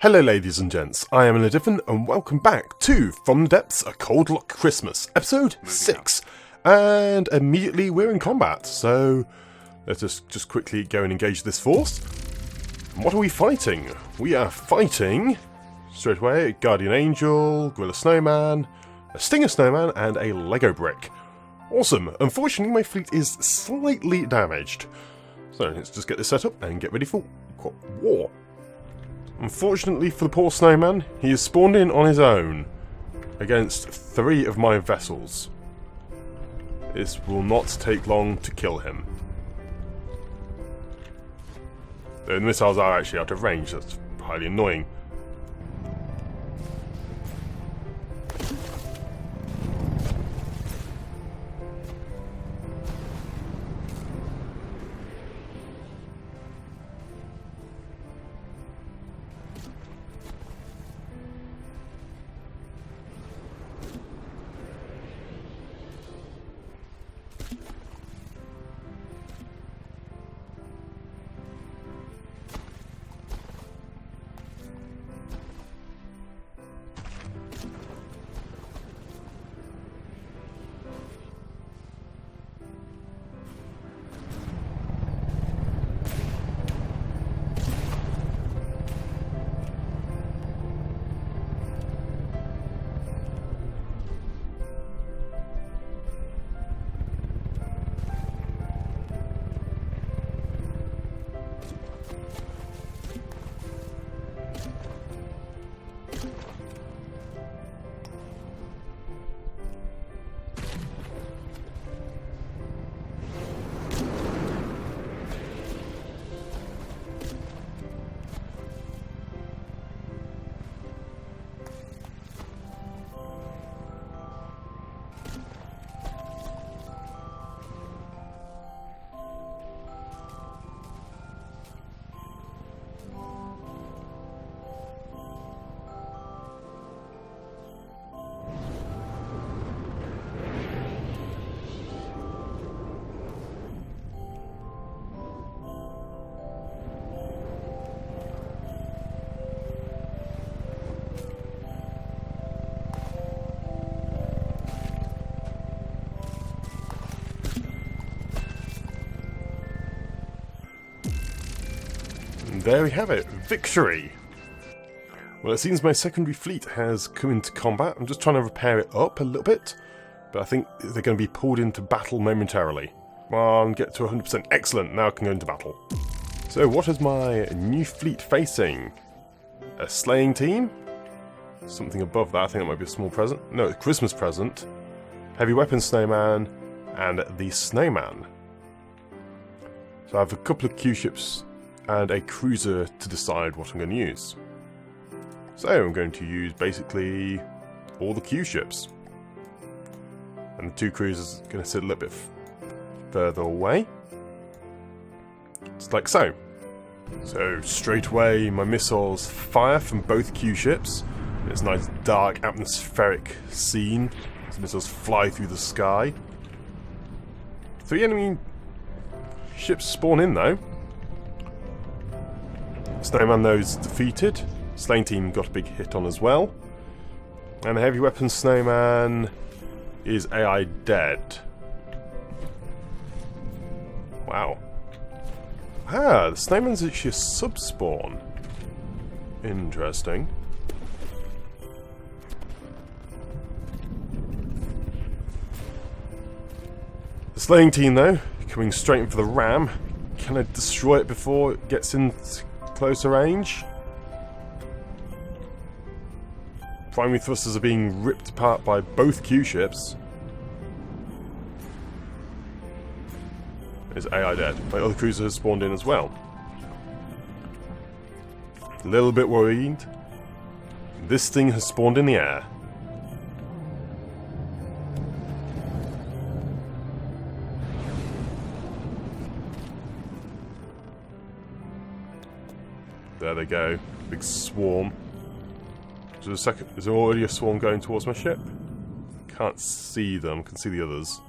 Hello ladies and gents, I am Diffin and welcome back to From the Depths, A Cold Loch Christmas, episode 6. And immediately we're in combat, so let us just quickly go and engage this force. And what are we fighting? We are fighting, straight away, a Guardian Angel, Gorilla Snowman, a Stinger Snowman, and a Lego Brick. Awesome. Unfortunately my fleet is slightly damaged. So let's just get this set up and get ready for war. Unfortunately for the poor snowman, he is spawned in on his own against 3 of my vessels. This will not take long to kill him. The missiles are actually out of range, that's highly annoying. There we have it, victory! Well, it seems my secondary fleet has come into combat. I'm just trying to repair it up a little bit, but I think they're going to be pulled into battle momentarily. Come on, get to 100%. Excellent, now I can go into battle. So what is my new fleet facing? A slaying team? Something above that, I think that might be a small present. No, a Christmas present. Heavy weapons snowman, and the snowman. So I have a couple of Q-ships and a cruiser to decide what I'm going to use. So I'm going to use basically all the Q-ships. And the 2 cruisers are going to sit a little bit further away. Just like so. So straight away my missiles fire from both Q-ships. It's a nice dark atmospheric scene. The missiles fly through the sky. 3 enemy ships spawn in though. Snowman though is defeated. Slaying team got a big hit on as well. And the heavy weapons snowman is AI dead. Wow. Ah, the snowman's actually a sub-spawn. Interesting. The slaying team though, coming straight in for the ram. Can I destroy it before it gets into closer range? Primary thrusters are being ripped apart by both Q-ships. Is AI dead? My other cruiser has spawned in as well. A little bit worried. This thing has spawned in the air. There they go. Big swarm. Is there already a swarm going towards my ship? Can't see them. Can see the others.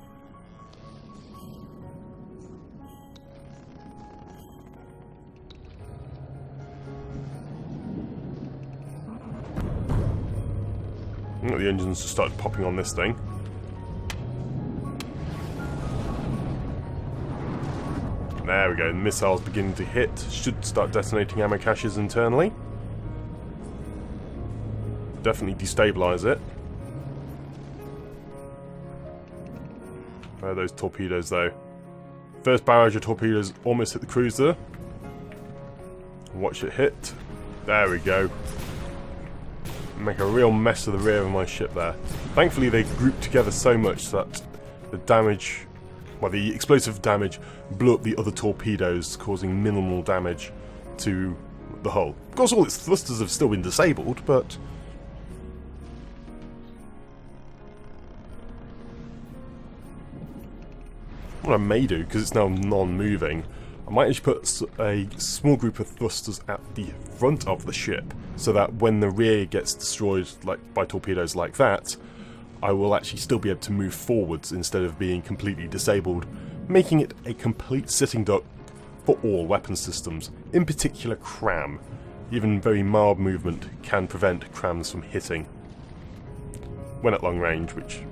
The engines just started popping on this thing. There we go, the missiles beginning to hit. Should start detonating ammo caches internally. Definitely destabilize it. Where are those torpedoes though? First barrage of torpedoes almost hit the cruiser. Watch it hit. There we go. Make a real mess of the rear of my ship there. Thankfully they grouped together so much that the damage, well, the explosive damage blew up the other torpedoes, causing minimal damage to the hull. Of course all its thrusters have still been disabled, but what I may do, because it's now non-moving, I might actually put a small group of thrusters at the front of the ship, so that when the rear gets destroyed by torpedoes like that, I will actually still be able to move forwards instead of being completely disabled, making it a complete sitting duck for all weapon systems, in particular cram. Even very mild movement can prevent crams from hitting when at long range, which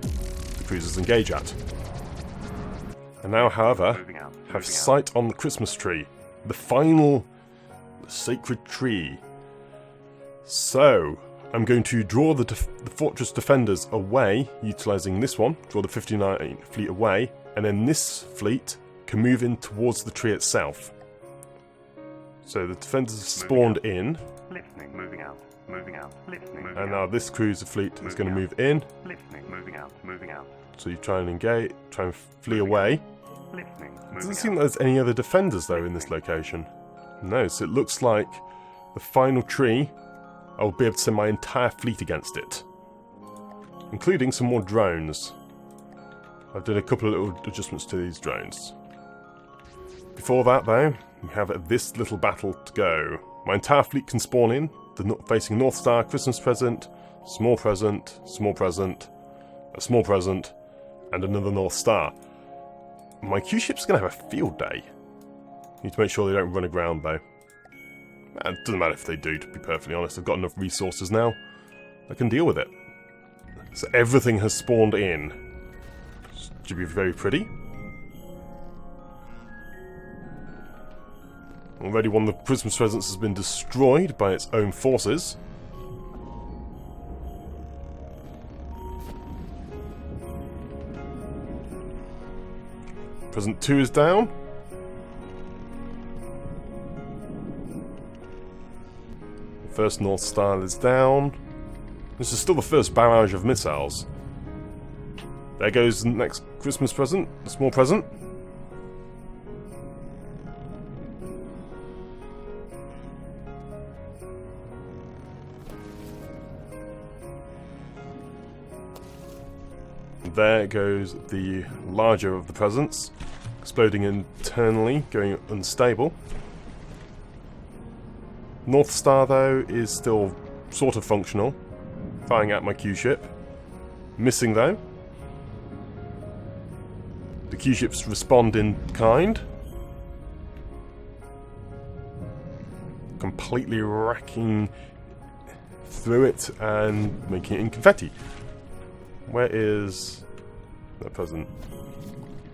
the cruisers engage at. And now, however, have sight on the Christmas tree. The final sacred tree. So, I'm going to draw the fortress defenders away, utilising this one, draw the 59 fleet away, and then this fleet can move in towards the tree itself. So the defenders have spawned in. Listening, moving out, listening, and now this cruiser fleet is going to move in. Listening, moving out. So you try and engage, try and flee away. Listening, Doesn't seem like there's any other defenders though in this location. No, so it looks like the final tree, I'll be able to send my entire fleet against it. Including some more drones. I've done a couple of little adjustments to these drones. Before that though, we have this little battle to go. My entire fleet can spawn in, facing North Star, Christmas present, small present, small present, a small present, and another North Star. My Q-ship's going to have a field day. Need to make sure they don't run aground though. It doesn't matter if they do, to be perfectly honest. I've got enough resources now. I can deal with it. So everything has spawned in. Should be very pretty. Already one of the Christmas presents has been destroyed by its own forces. Present 2 is down. The first North Star is down. This is still the first barrage of missiles. There goes the next Christmas present, the small present. There goes the larger of the presents, exploding internally, going unstable. North Star, though, is still sort of functional, firing at my Q-ship. Missing, though. The Q-ships respond in kind. Completely racking through it and making it in confetti. Where is that present?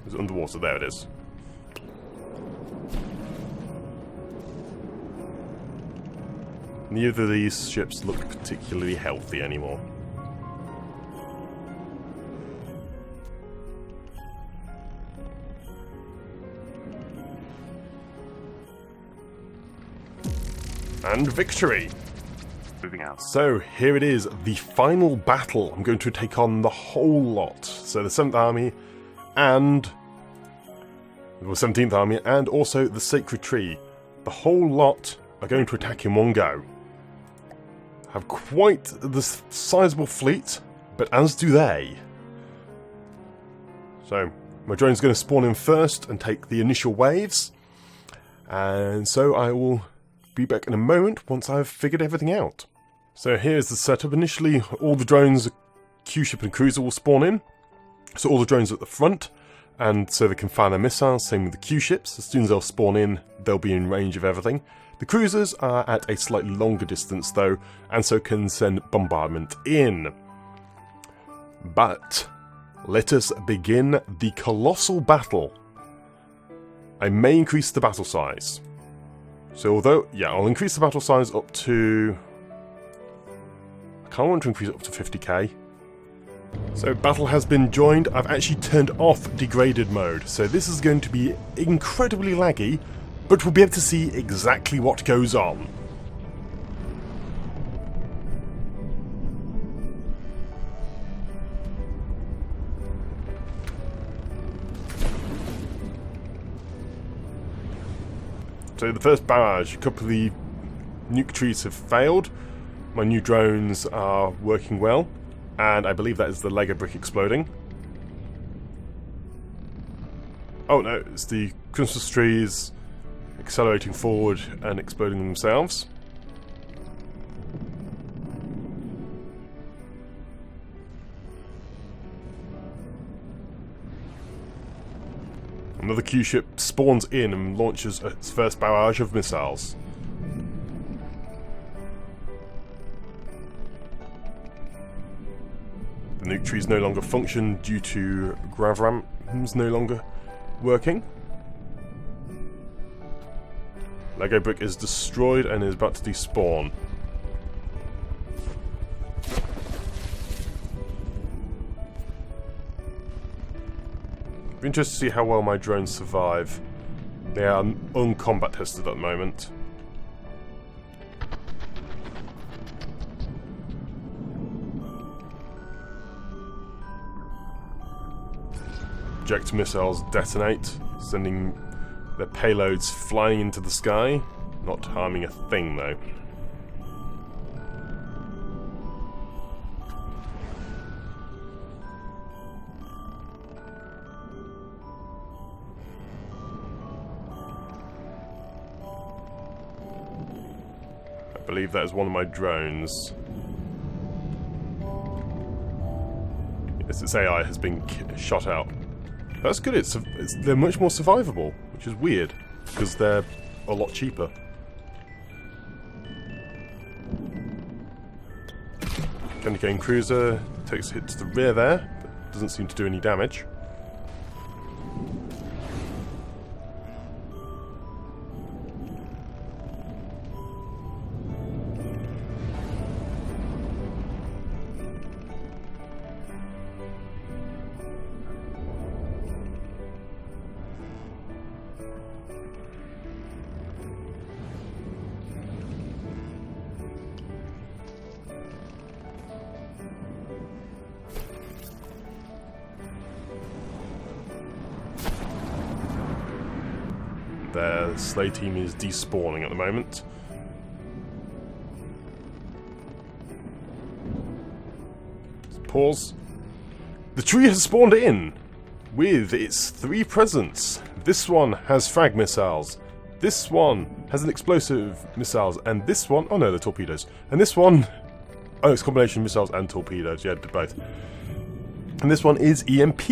Is it underwater? There it is. Neither of these ships look particularly healthy anymore. And victory! Moving out. So here it is, the final battle. I'm going to take on the whole lot. So the 7th Army and the 17th Army and also the Sacred Tree. The whole lot are going to attack in one go. Have quite the sizable fleet, but as do they. So my drone's going to spawn in first and take the initial waves. And so I will be back in a moment once I've figured everything out. So here's the setup. Initially, all the drones, Q-ship and cruiser will spawn in. So all the drones at the front, and so they can fire their missiles, same with the Q-ships. As soon as they'll spawn in, they'll be in range of everything. The cruisers are at a slightly longer distance though, and so can send bombardment in. But let us begin the colossal battle. I may increase the battle size. So although, yeah, I'll increase the battle size up to... I kind of want to increase it up to 50k. So battle has been joined. I've actually turned off degraded mode. So this is going to be incredibly laggy, but we'll be able to see exactly what goes on. So the first barrage, a couple of the nuke trees have failed. My new drones are working well. And I believe that is the Lego brick exploding. Oh no, it's the Christmas trees accelerating forward and exploding themselves. Another Q-ship spawns in and launches its first barrage of missiles. The nuke trees no longer function due to grav ramps no longer working. Lego brick is destroyed and is about to despawn. Be interested to see how well my drones survive. They are uncombat tested at the moment. Projectile missiles detonate, sending their payloads flying into the sky, not harming a thing though. I believe that is one of my drones. Yes, its AI has been shot out. That's good, they're much more survivable, which is weird, because they're a lot cheaper. Candy Cane Cruiser takes a hit to the rear there, but doesn't seem to do any damage. Their sleigh team is despawning at the moment. Pause. The tree has spawned in with its 3 presents. This one has frag missiles. This one has an explosive missiles, and this one, oh no, they're torpedoes. And this one, oh, it's a combination of missiles and torpedoes. Yeah, both. And this one is EMP.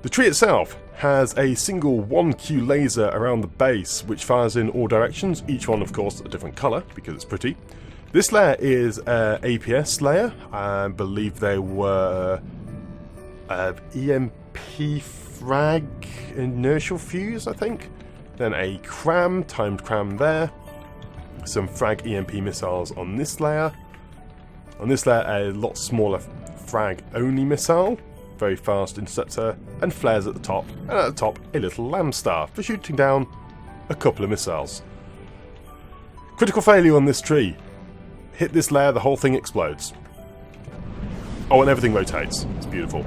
The tree itself has a single 1Q laser around the base which fires in all directions, each one of course a different colour because it's pretty. This layer is an APS layer. I believe they were EMP frag inertial fuse, I think. Then a cram, timed cram there. Some frag EMP missiles on this layer. On this layer a lot smaller frag only missile. Very fast interceptor, and flares at the top, and at the top a little lamb star for shooting down a couple of missiles. Critical failure on this tree. Hit this layer, the whole thing explodes. Oh, and everything rotates. It's beautiful.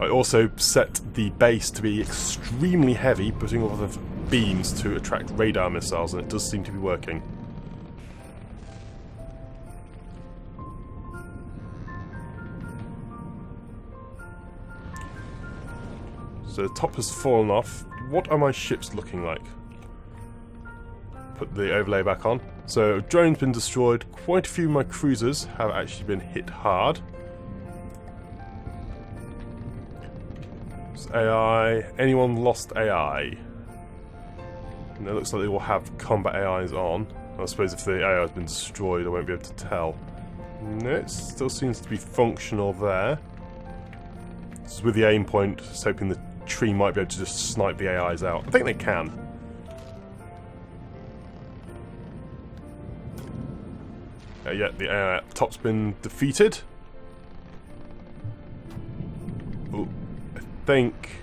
I also set the base to be extremely heavy, putting a lot of beams to attract radar missiles, and it does seem to be working. So the top has fallen off. What are my ships looking like? Put the overlay back on. So drone's been destroyed. Quite a few of my cruisers have actually been hit hard. Lost AI. Anyone lost AI? And it looks like they will have combat AIs on. I suppose if the AI has been destroyed, I won't be able to tell. No, it still seems to be functional there. This is with the aim point, just hoping the tree might be able to just snipe the AIs out. I think they can. Yeah, the AI at the top's been defeated. Oh, I think...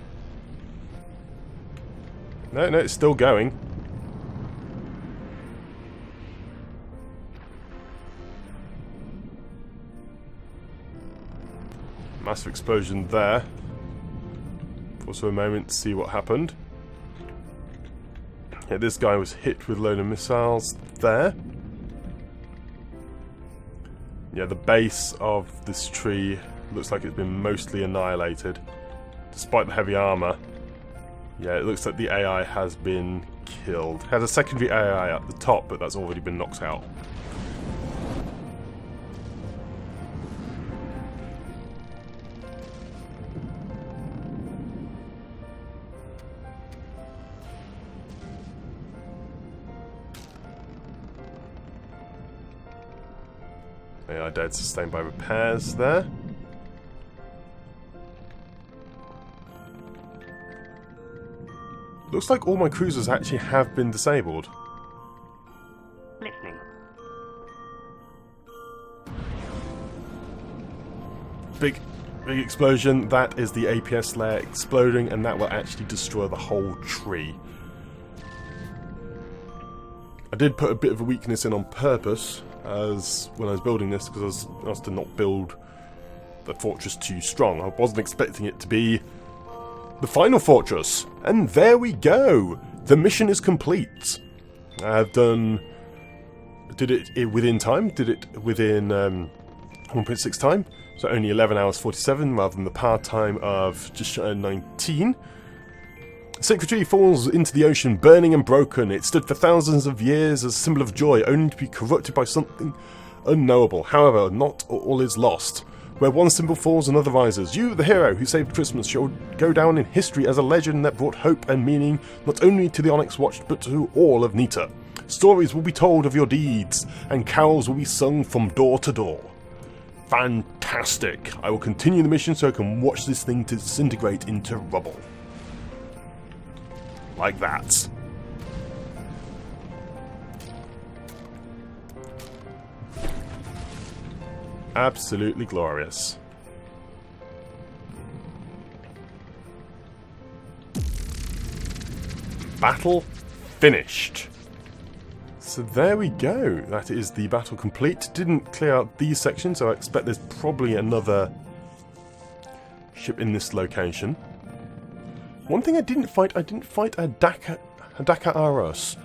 No, it's still going. Massive explosion there. Pause for a moment to see what happened. Yeah, this guy was hit with a load of missiles there. Yeah, the base of this tree looks like it's been mostly annihilated, despite the heavy armor. Yeah, it looks like the AI has been killed. It has a secondary AI at the top, but that's already been knocked out. AI dead, sustained by repairs there. Looks like all my cruisers actually have been disabled. Listening. Big explosion. That is the APS layer exploding, and that will actually destroy the whole tree. I did put a bit of a weakness in on purpose, as when I was building this, because I was to not build the fortress too strong. I wasn't expecting it to be the final fortress, and there we go. The mission is complete. I've did it within time. Did it within 1.6 time. So only 11 hours 47, rather than the par time of just shy of 19. Sacred tree falls into the ocean, burning and broken. It stood for thousands of years as a symbol of joy, only to be corrupted by something unknowable. However, not all is lost. Where one symbol falls, another rises. You, the hero who saved Christmas, shall go down in history as a legend that brought hope and meaning not only to the Onyx Watch, but to all of Nita. Stories will be told of your deeds, and carols will be sung from door to door. Fantastic! I will continue the mission so I can watch this thing disintegrate into rubble. Like that. Absolutely glorious. Battle finished. So there we go. That is the battle complete. Didn't clear out these sections, so I expect there's probably another ship in this location. One thing I didn't fight a Dakar Aros.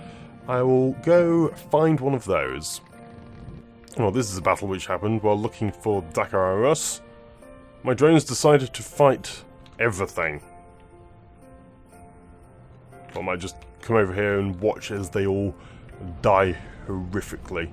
I will go find one of those. Well, this is a battle which happened while looking for Dakar Aros. My drones decided to fight everything. I might just come over here and watch as they all die horrifically.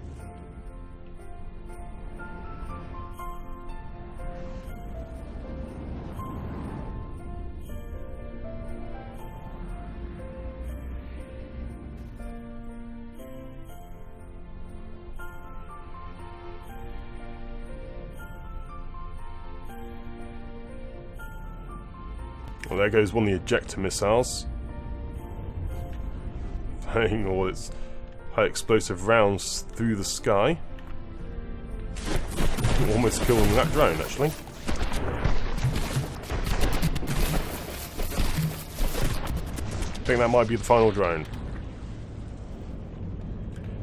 Well, there goes one of the ejector missiles. Firing all its high explosive rounds through the sky. Almost killing that drone, actually. I think that might be the final drone.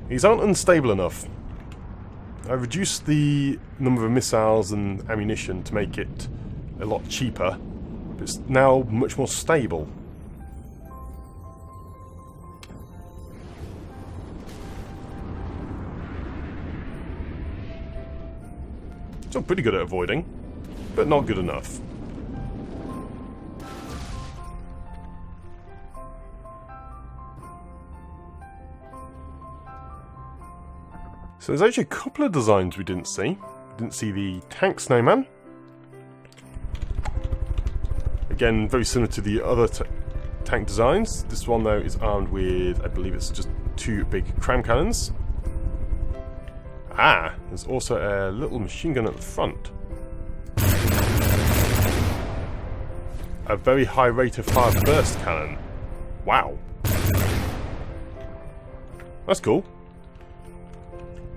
These aren't unstable enough. I reduced the number of missiles and ammunition to make it a lot cheaper. It's now much more stable. Still pretty good at avoiding, but not good enough. So there's actually a couple of designs we didn't see. We didn't see the tank snowman. Again, very similar to the other tank designs. This one though is armed with, I believe it's just 2 big cram cannons. Ah, there's also a little machine gun at the front. A very high rate of fire burst cannon. Wow. That's cool.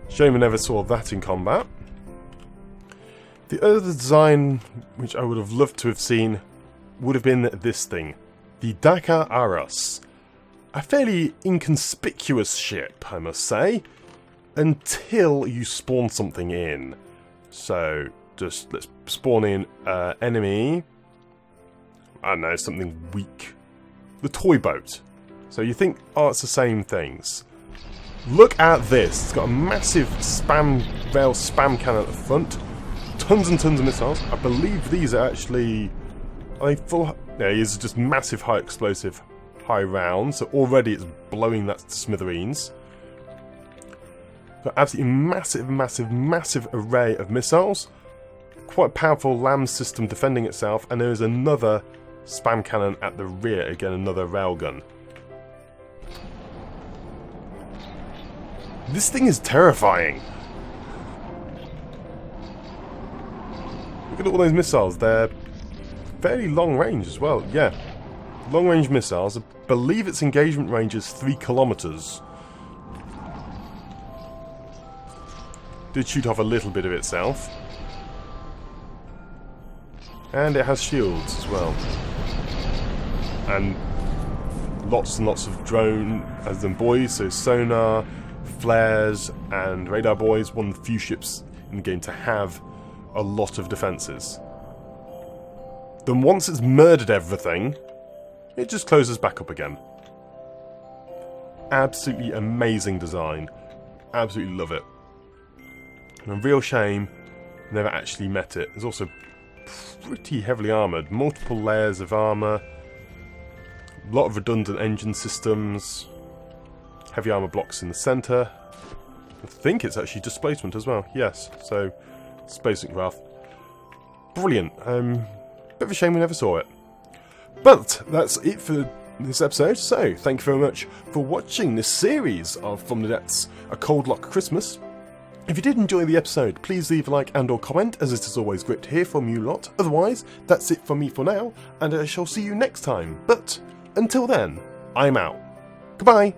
Shame I never saw that in combat. The other design, which I would have loved to have seen, would have been this thing. The Dakar Aras. A fairly inconspicuous ship, I must say, until you spawn something in. So, just let's spawn in enemy. I don't know, something weak. The toy boat. So you think, oh, it's the same things. Look at this. It's got a massive rail spam cannon at the front. Tons and tons of missiles. I believe these are actually... Are they full... Yeah, these are just massive high explosive high rounds. So already it's blowing that to smithereens. Got absolutely massive array of missiles. Quite powerful LAM system defending itself. And there is another spam cannon at the rear. Again, another railgun. This thing is terrifying. Look at all those missiles. They're fairly long range as well. Yeah, long range missiles. I believe its engagement range is 3 kilometers. Did shoot off a little bit of itself. And it has shields as well. And lots of drone as them boys, so sonar, flares, and radar boys. One of the few ships in the game to have a lot of defences. Then once it's murdered everything, it just closes back up again. Absolutely amazing design. Absolutely love it. And a real shame never actually met it. It's also pretty heavily armoured. Multiple layers of armour. A lot of redundant engine systems. Heavy armour blocks in the centre. I think it's actually displacement as well. Yes, so displacement craft. Brilliant. Bit of a shame we never saw it. But that's it for this episode. So thank you very much for watching this series of From the Depths, A Cold Loch Christmas. If you did enjoy the episode, please leave a like and or comment, as it is always great to hear from you lot. Otherwise, that's it from me for now, and I shall see you next time. But until then, I'm out. Goodbye.